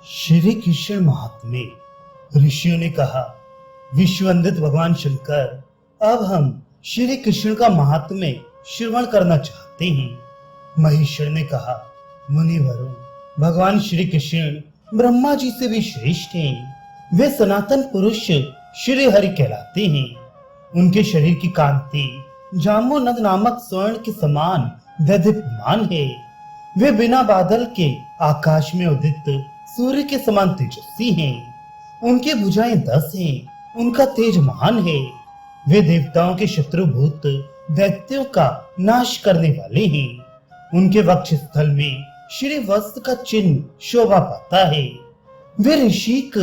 श्री कृष्ण महात्म्य। ऋषियों ने कहा, विश्ववंदित भगवान शंकर, अब हम श्री कृष्ण का महात्म्य श्रवण करना चाहते हैं। महेश्वर ने कहा, मुनिवरों, भगवान श्री कृष्ण ब्रह्मा जी से भी श्रेष्ठ हैं। वे सनातन पुरुष श्री हरि कहलाते हैं। उनके शरीर की कांति जाम्बुनद नामक स्वर्ण के समान दैदीप्यमान है। वे बिना बादल के आकाश में उदित सूर्य के समान तेजस्वी हैं। उनकी भुजाएं 10 हैं। उनका तेज महान है। वे देवताओं के शत्रुभूत दैत्यों का नाश करने वाले हैं। उनके वक्ष स्थल में श्री वस्त्र का चिन्ह शोभा पाता है। वे ऋषिक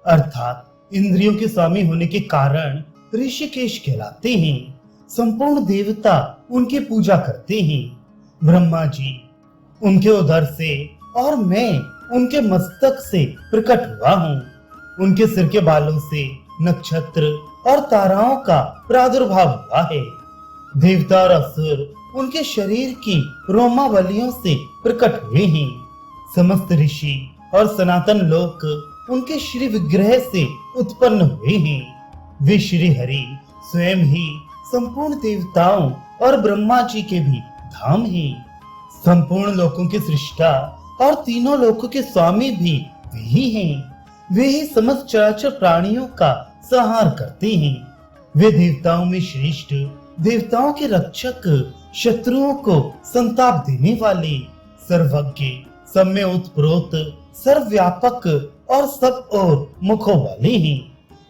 अर्थात इंद्रियों के स्वामी होने के कारण ऋषिकेश कहलाते हैं। संपूर्ण देवता उनकी पूजा करते हैं। ब्रह्मा जी उनके उदर से और मैं उनके मस्तक से प्रकट हुआ हूँ। उनके सिर के बालों से नक्षत्र और ताराओं का प्रादुर्भाव हुआ है। देवता और असुर उनके शरीर की रोमावलियों से प्रकट हुए हैं। समस्त ऋषि और सनातन लोक उनके श्री विग्रह से उत्पन्न हुए हैं। वे श्री हरि स्वयं ही संपूर्ण देवताओं और ब्रह्मा जी के भी धाम हैं। संपूर्ण लोकों के सृष्टा और तीनों लोकों के स्वामी भी वे ही हैं। वे ही समस्त चराचर प्राणियों का संहार करते हैं। वे देवताओं में श्रेष्ठ, देवताओं के रक्षक, शत्रुओं को संताप देने वाले, सर्वज्ञ, सब में उत्प्रोत, सर्वव्यापक और सब और मुखों वाले हैं।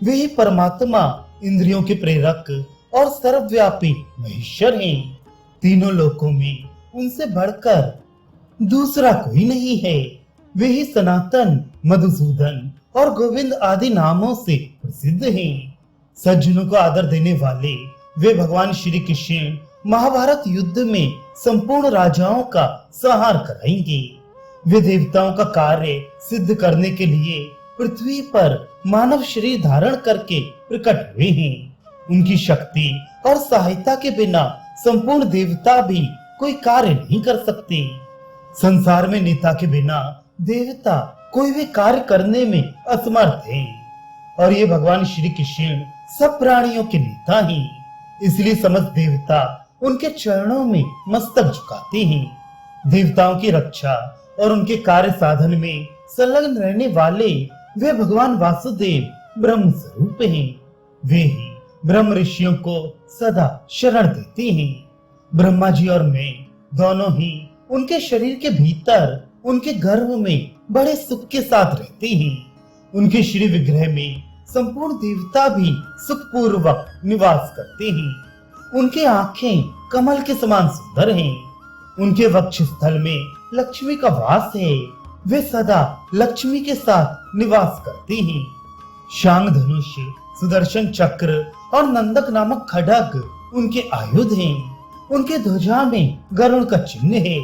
वे ही परमात्मा, इंद्रियों के प्रेरक और सर्वव्यापी महेश्वर हैं। तीनों लोकों में उनसे बढ़कर दूसरा कोई नहीं है। वे ही सनातन, मधुसूदन और गोविंद आदि नामों से प्रसिद्ध हैं। सज्जनों को आदर देने वाले वे भगवान श्री कृष्ण महाभारत युद्ध में संपूर्ण राजाओं का संहार कराएंगे। वे देवताओं का कार्य सिद्ध करने के लिए पृथ्वी पर मानव शरीर धारण करके प्रकट हुए हैं। उनकी शक्ति और सहायता के बिना संपूर्ण देवता भी कोई कार्य नहीं कर सकते। संसार में नेता के बिना देवता कोई भी कार्य करने में असमर्थ हैं। और ये भगवान श्री कृष्ण सब प्राणियों के नेता हैं। इसलिए समस्त देवता उनके चरणों में मस्तक झुकाते हैं। देवताओं की रक्षा और उनके कार्य साधन में संलग्न रहने वाले वे भगवान वासुदेव ब्रह्म स्वरूप हैं। वे ही ब्रह्म ऋषियों को सदा शरण देते हैं। ब्रह्मा जी और मैं दोनों ही उनके शरीर के भीतर उनके गर्भ में बड़े सुख के साथ रहते हैं। उनके श्री विग्रह में संपूर्ण देवता भी सुखपूर्वक निवास करते हैं। उनके आंखें कमल के समान सुंदर हैं। उनके वक्ष स्थल में लक्ष्मी का वास है। वे सदा लक्ष्मी के साथ निवास करते हैं। शांग धनुष, सुदर्शन चक्र और नंदक नामक खड्ग उनके आयुध हैं। उनके ध्वजा में गरुड़ का चिन्ह है।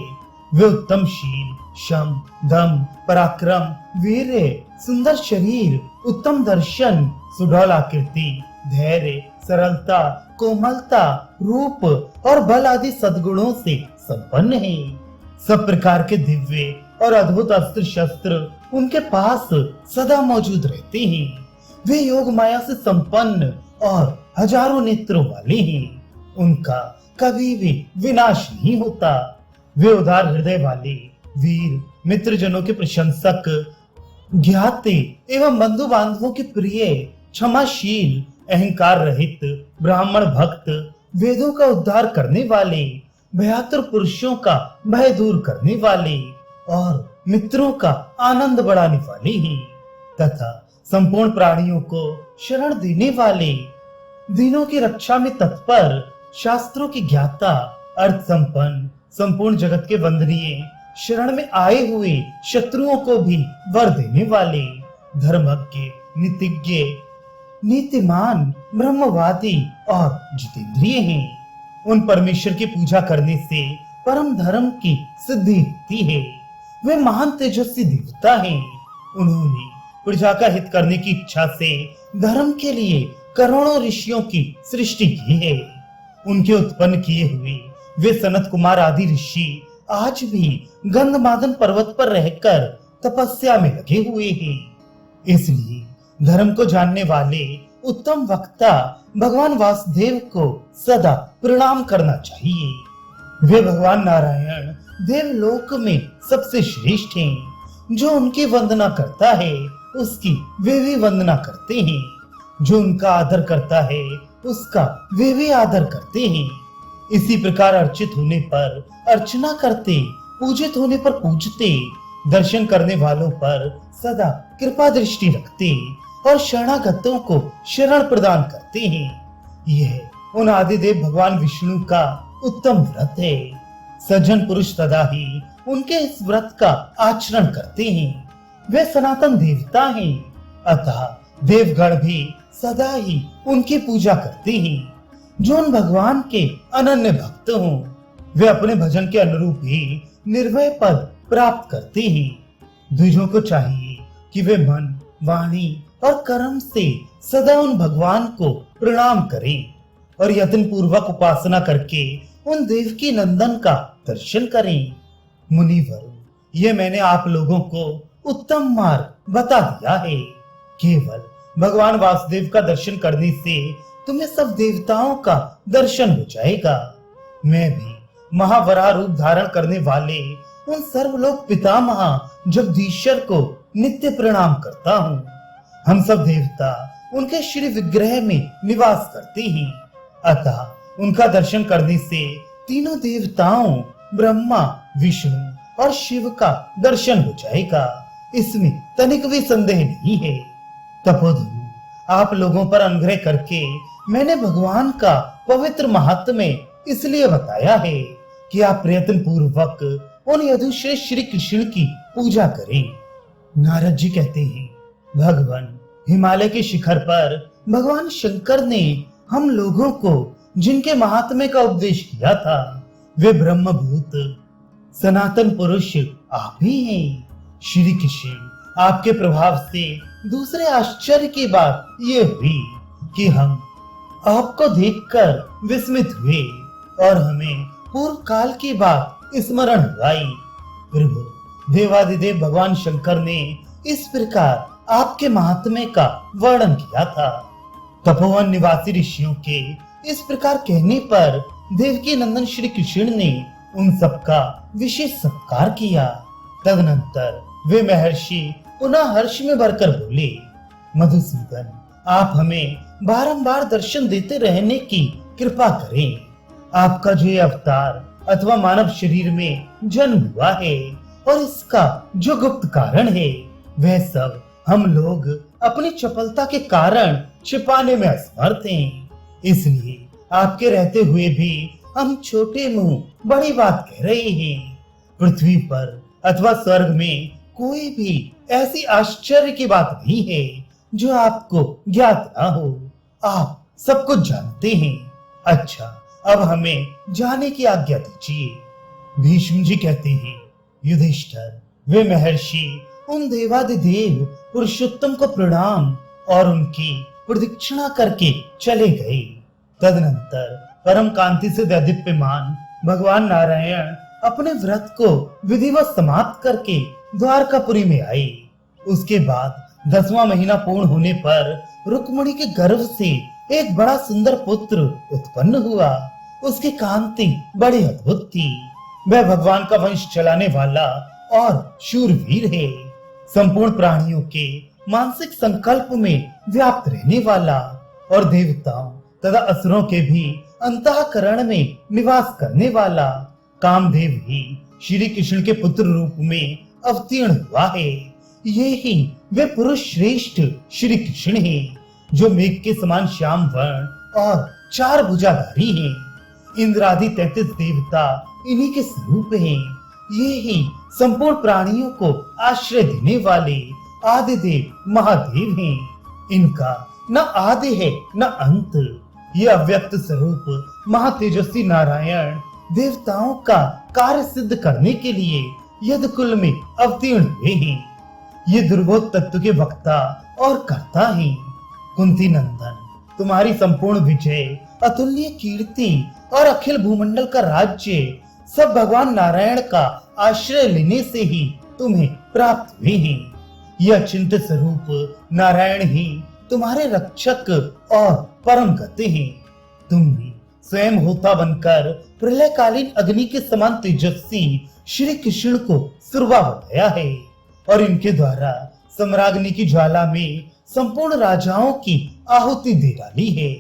वे उत्तम शील, शम, दम, पराक्रम, वीर्य, सुंदर शरीर, उत्तम दर्शन, सुडौल आकृति, धैर्य, सरलता, कोमलता, रूप और बल आदि सद्गुणों से संपन्न है। सब प्रकार के दिव्य और अद्भुत अस्त्र शस्त्र उनके पास सदा मौजूद रहते हैं। वे योग माया से संपन्न और हजारों नेत्रों वाले हैं। उनका कभी भी विनाश नहीं होता। वे उदार हृदय वाले, वीर, मित्रजनों के प्रशंसक, ज्ञाते एवं बंधु बांधवों के प्रिय, क्षमाशील, अहंकार रहित, ब्राह्मण भक्त, वेदों का उद्धार करने वाले, भयातुर पुरुषों का भय दूर करने वाले और मित्रों का आनंद बढ़ाने वाले हैं तथा संपूर्ण प्राणियों को शरण देने वाले, दीनों की रक्षा में तत्पर, शास्त्रों की ज्ञाता, अर्थ संपन्न, संपूर्ण जगत के वंदनीय, शरण में आए हुए शत्रुओं को भी वर देने वाले, धर्मज्ञ, नीतिज्ञ, नीतिमान, ब्रह्मवादी और जितेंद्रिय हैं। उन परमेश्वर की पूजा करने से परम धर्म की सिद्धि होती है। वे महान तेजस्वी देवता हैं। उन्होंने प्रजा का हित करने की इच्छा से धर्म के लिए करोड़ों ऋषियों की सृष्टि की है। उनके उत्पन्न किए हुए वे सनत कुमार आदि ऋषि आज भी गंधमादन पर्वत पर रहकर तपस्या में लगे हुए हैं। इसलिए धर्म को जानने वाले उत्तम वक्ता भगवान वासुदेव को सदा प्रणाम करना चाहिए। वे भगवान नारायण देवलोक में सबसे श्रेष्ठ हैं। जो उनकी वंदना करता है उसकी वे भी वंदना करते हैं। जो उनका आदर करता है उसका वे भी आदर करते हैं। इसी प्रकार अर्चित होने पर अर्चना करते, पूजित होने पर पूजते, दर्शन करने वालों पर सदा कृपा दृष्टि रखते और शरणागतों को शरण प्रदान करते हैं। यह उन आदिदेव भगवान विष्णु का उत्तम व्रत है। सज्जन पुरुष सदा ही उनके इस व्रत का आचरण करते हैं। वे सनातन देवता हैं, अतः देवगण भी सदा ही उनकी पूजा करते हैं। जो उन भगवान के अनन्य भक्त हों वे अपने भजन के अनुरूप ही निर्भय पद प्राप्त करते हैं। द्विजों को चाहिए कि वे मन, वाणी और कर्म से सदा उन भगवान को प्रणाम करें और यत्न पूर्वक उपासना करके उन देवकी नंदन का दर्शन करें। मुनिवर, ये मैंने आप लोगों को उत्तम मार्ग बता दिया है। केवल भगवान वासुदेव का दर्शन करने से तुम्हें सब देवताओं का दर्शन हो जाएगा। मैं भी महावराह रूप धारण करने वाले उन सर्वलोक पितामह जगदीश्वर को नित्य प्रणाम करता हूँ। हम सब देवता उनके श्री विग्रह में निवास करते हैं, अतः उनका दर्शन करने से तीनों देवताओं ब्रह्मा, विष्णु और शिव का दर्शन हो जाएगा। इसमें तनिक भी संदेह नहीं है। तपोधनु, आप लोगों पर अनुग्रह करके मैंने भगवान का पवित्र महात्म्य इसलिए बताया है कि आप प्रयत्न पूर्वक उन यदुश्रेष्ठ श्री कृष्ण की पूजा करें। नारद जी कहते हैं, भगवान हिमालय के शिखर पर भगवान शंकर ने हम लोगों को जिनके महात्म्य का उपदेश किया था वे ब्रह्मभूत सनातन पुरुष आप ही हैं। श्री कृष्ण आपके प्रभाव से दूसरे आश्चर्य की बात ये हुई कि हम आपको देखकर विस्मित हुए और हमें पूर्व काल की बात स्मरण हुई। प्रभु देवादिदेव भगवान शंकर ने इस प्रकार आपके महात्म्य का वर्णन किया था। तपोवन निवासी ऋषियों के इस प्रकार कहने पर देवकी नंदन श्री कृष्ण ने उन सबका विशेष सत्कार किया। तदनंतर वे महर्षि पुनः हर्ष में भरकर बोले, मधुसूदन, आप हमें बारंबार दर्शन देते रहने की कृपा करें। आपका जो अवतार अथवा मानव शरीर में जन्म हुआ है और इसका जो गुप्त कारण है वह सब हम लोग अपनी चपलता के कारण छिपाने में असमर्थ हैं। इसलिए आपके रहते हुए भी हम छोटे मुंह बड़ी बात कह रहे हैं। पृथ्वी पर अथवा स्वर्ग में कोई भी ऐसी आश्चर्य की बात नहीं है जो आपको ज्ञात ना हो। आप सब कुछ जानते हैं। अच्छा, अब हमें जाने की आज्ञा दीजिए। भीष्म जी कहते हैं, युधिष्ठिर, वे महर्षि उन देवादिदेव पुरुषोत्तम को प्रणाम और उनकी प्रदक्षिणा करके चले गए। तदनंतर परम कांति से दैदीप्यमान भगवान नारायण अपने व्रत को विधिवत समाप्त करके द्वारकापुरी में आए। उसके बाद 10वां महीना पूर्ण होने पर रुक्मिणी के गर्भ से एक बड़ा सुंदर पुत्र उत्पन्न हुआ। उसकी कांति बड़ी अद्भुत थी। वह भगवान का वंश चलाने वाला और शूरवीर है। संपूर्ण प्राणियों के मानसिक संकल्प में व्याप्त रहने वाला और देवताओं तथा असुरों के भी अंतःकरण में निवास करने वाला कामदेव ही श्री कृष्ण के पुत्र रूप में अवतीर्ण हुआ है। ये ही वे पुरुष श्रेष्ठ श्री कृष्ण हैं, जो मेघ के समान श्याम वर्ण और 4 भुजाधारी हैं। इंद्रादि 33 देवता इन्हीं के स्वरूप हैं। ये ही संपूर्ण प्राणियों को आश्रय देने वाले आदिदेव महादेव हैं। इनका न आदि है न अंत। ये अव्यक्त स्वरूप महातेजस्वी नारायण देवताओं का कार्य सिद्ध करने के लिए यदकुल में अवतीर्ण हुए हैं। ये दुर्बोध तत्व के वक्ता और कर्ता हैं। कुंती नंदन, तुम्हारी संपूर्ण विजय, अतुल्य कीर्ति और अखिल भूमंडल का राज्य सब भगवान नारायण का आश्रय लेने से ही तुम्हें प्राप्त हुए हैं। यह अचिंत्य स्वरूप नारायण ही तुम्हारे रक्षक और परम गति हैं। तुमने स्वयं होता बनकर प्रलयकालीन अग्नि के समान तेजस्वी श्री कृष्ण को सुरवा बनाया है और इनके द्वारा सम्राग्नि की ज्वाला में संपूर्ण राजाओं की आहुति दे डाली है।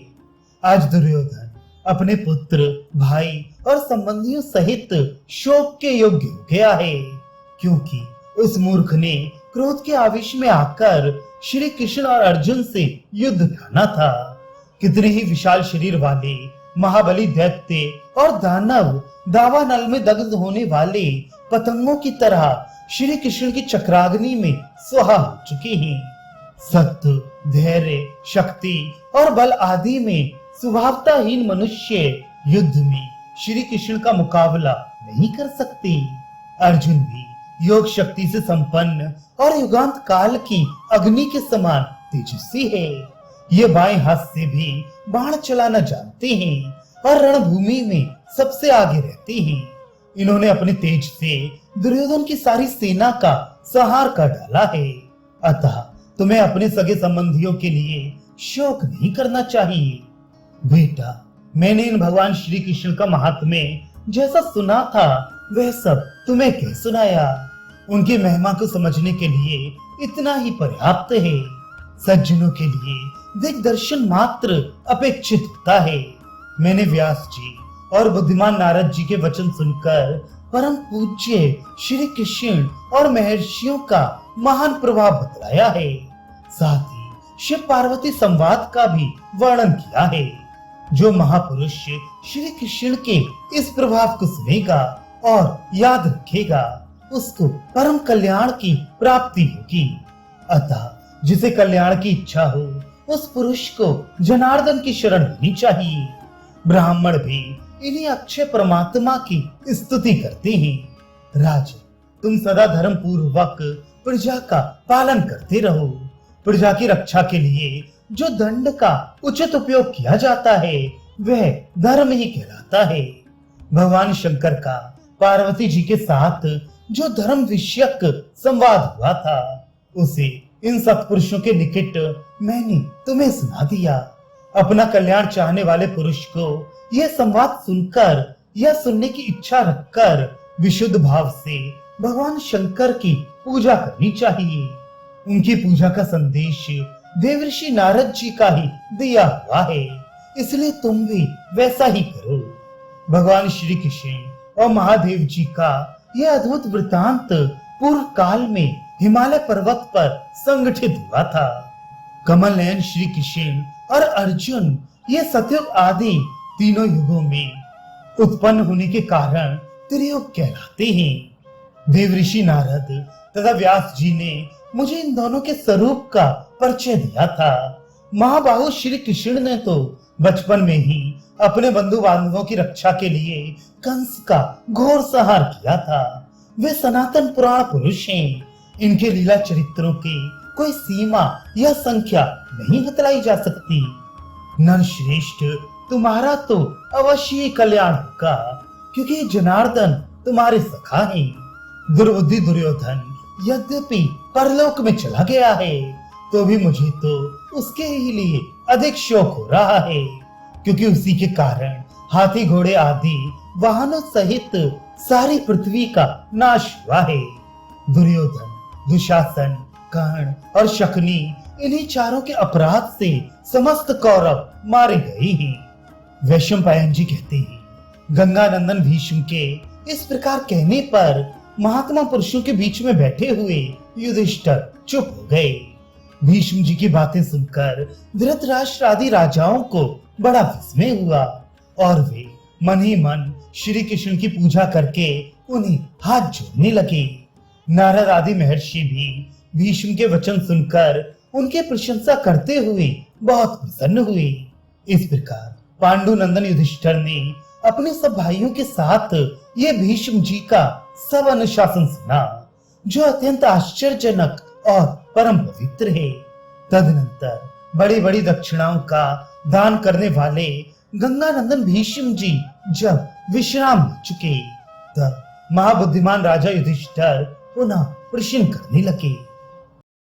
आज दुर्योधन अपने पुत्र, भाई और संबंधियों सहित शोक के योग्य हो गया है, क्योंकि उस मूर्ख ने क्रोध के आवेश में आकर श्री कृष्ण और अर्जुन से युद्ध ठाना था। कितने ही विशाल शरीर वाले महाबली दैत्य और दानव दावानल में दग्ध होने वाले पतंगों की तरह श्री कृष्ण की चक्राग्नि में स्वाहा हो चुके हैं। सत्य, धैर्य, शक्ति और बल आदि में स्वभावताहीन मनुष्य युद्ध में श्री कृष्ण का मुकाबला नहीं कर सकते। अर्जुन भी योग शक्ति से संपन्न और युगांत काल की अग्नि के समान तेजस्वी है। ये बाएं हाथ से भी बाण चलाना जानते हैं और रणभूमि में सबसे आगे रहते हैं। इन्होंने अपने तेज से दुर्योधन की सारी सेना का संहार कर डाला है। अतः तुम्हें अपने सगे संबंधियों के लिए शोक नहीं करना चाहिए। बेटा, मैंने इन भगवान श्री कृष्ण का महात्म्य जैसा सुना था वह सब तुम्हें कह सुनाया। उनकी महिमा को समझने के लिए इतना ही पर्याप्त है। सज्जनों के लिए दिग्दर्शन मात्र अपेक्षित होता है। मैंने व्यास जी और बुद्धिमान नारद जी के वचन सुनकर परम पूज्य श्री कृष्ण और महर्षियों का महान प्रभाव बतलाया है। साथ ही शिव पार्वती संवाद का भी वर्णन किया है। जो महापुरुष श्री कृष्ण के इस प्रभाव को सुनेगा और याद रखेगा, उसको परम कल्याण की प्राप्ति होगी। अतः जिसे कल्याण की इच्छा हो, उस पुरुष को जनार्दन की शरण लेनी चाहिए। ब्राह्मण भी इन्हीं अक्षय परमात्मा की स्तुति करते हैं। राजन, तुम सदा धर्म पूर्वक प्रजा का पालन करते रहो। प्रजा की रक्षा के लिए जो दंड का उचित उपयोग किया जाता है, वह धर्म ही कहलाता है। भगवान शंकर का पार्वती जी के साथ जो धर्म विषयक संवाद हुआ था, उसे इन सत्पुरुषों के निकट मैंने तुम्हें सुना दिया। अपना कल्याण चाहने वाले पुरुष को यह संवाद सुनकर या सुनने की इच्छा रखकर विशुद्ध भाव से भगवान शंकर की पूजा करनी चाहिए। उनकी पूजा का संदेश देवर्षि नारद जी का ही दिया हुआ है, इसलिए तुम भी वैसा ही करो। भगवान श्री कृष्ण और महादेव जी का यह अद्भुत वृतांत पूर्व काल में हिमालय पर्वत पर संगठित हुआ था। कमल नयन श्री कृष्ण और अर्जुन ये सतयुग आदि तीनों युगों में उत्पन्न होने के कारण त्रियुग कहलाते हैं। देवऋषि नारद तथा व्यास जी ने मुझे इन दोनों के स्वरूप का परिचय दिया था। महाबाहु श्री कृष्ण ने तो बचपन में ही अपने बंधु बांधवों की रक्षा के लिए कंस का घोर संहार किया था। वे सनातन पुराण पुरुष हैं। इनके लीला चरित्रों की कोई सीमा या संख्या नहीं बतलाई जा सकती। नर श्रेष्ठ, तुम्हारा तो अवश्य ही कल्याण होगा, क्योंकि जनार्दन तुम्हारे सखा हैं। दुर्बुद्धि दुर्योधन यद्यपि परलोक में चला गया है, तो भी मुझे तो उसके ही लिए अधिक शोक हो रहा है, क्योंकि उसी के कारण हाथी घोड़े आदि वाहनों सहित सारी पृथ्वी का नाश हुआ है। दुर्योधन, दुशासन, कर्ण और शकुनी, इन्हीं चारों के अपराध से समस्त कौरव मारे गए हैं। वैशंपायन जी कहते हैं, गंगानंदन भीष्म के इस प्रकार कहने पर महात्मा पुरुषों के बीच में बैठे हुए युधिष्ठिर चुप हो गए। भीष्म जी की बातें सुनकर धृतराष्ट्र आदि राजाओं को बड़ा विस्मय हुआ और वे मन ही मन श्री कृष्ण की पूजा करके उन्हें हाथ जोड़ने लगे। नारद आदि महर्षि भी भीष्म के वचन सुनकर उनके प्रशंसा करते हुए बहुत प्रसन्न हुए। इस प्रकार पांडु नंदन युधिष्ठिर ने अपने सब भाइयों के साथ ये भीष्म जी का सब अनुशासन सुना, जो अत्यंत आश्चर्यजनक और परम पवित्र है। तदनंतर बड़ी बड़ी दक्षिणाओं का दान करने वाले गंगानंदन भीष्म जी जब विश्राम ले चुके, तब महाबुद्धिमान राजा युधिष्ठिर पुनः प्रश्न करने लगे।